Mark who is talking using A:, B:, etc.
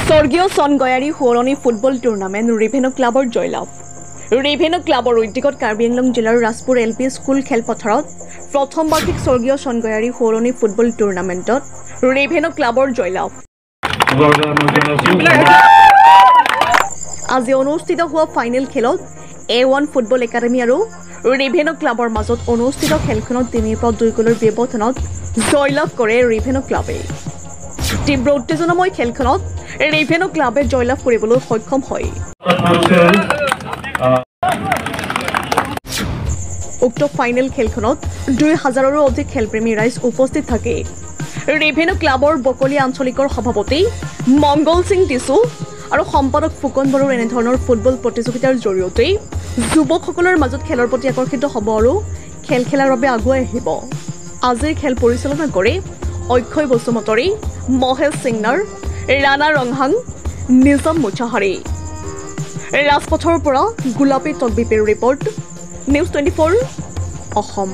A: স্বৰ্গীয় চনগয়াৰী সোঁৱৰণি football tournament ৰিভেনু ক্লাবৰ জয়লাভ। ৰিভেনু ক্লাবৰ উদ্যোগত কাৰ্বি আংলং জিলাৰ ৰাজপুৰ LP স্কুল খেলপথাৰত প্ৰথম বাৰ্ষিক স্বৰ্গীয় চনগয়াৰী সোঁৱৰণি ফুটবল টুৰ্ণামেণ্টত ৰিভেনু ক্লাবৰ জয়লাভ। আজি অনুষ্ঠিত হোৱা ফাইনেল খেলত A1 ফুটবল একাডেমী আৰু ৰিভেনু ক্লাবৰ মাজত অনুষ্ঠিত খেলখনত 3-2 গ'লৰ ব্যৱধানত জয়লাভ কৰে ৰিভেনু ক্লাবে। তীব্ৰ উত্তেজনাময় খেলখনত ৰিভেনু ক্লাবে জয়লাভ কৰিবলৈ সক্ষম হয়। উক্ত ফাইনেল খেলখনত 2000ৰো অধিক খেলপ্ৰেমী ৰাইজ উপস্থিত থাকে। ৰিভেনু ক্লাবৰ বকলি আঞ্চলিকৰ সভাপতি মংগল সিং টিছু আৰু সম্পাদক ফুকন বড়োৰ এনেধৰণৰ ফুটবল প্ৰতিযোগিতাৰ জৰিয়তে যুৱকসকলৰ মাজত খেলৰ প্ৰতি আকৰ্ষিত হ'ব আৰু খেল খেলাৰ বাবে আগুৱাই আহিব। আজিৰ খেল পৰিচালনা কৰে অক্ষয় বসুমতৰী, মহেশ সিংনাৰ, ৰাণা ৰংহাং, নিজাম মুছাহাৰী। ৰাজপথৰ পৰা গোলাপী তকবিপেৰ ৰিপৰ্ট, নিউজ 24 অসম।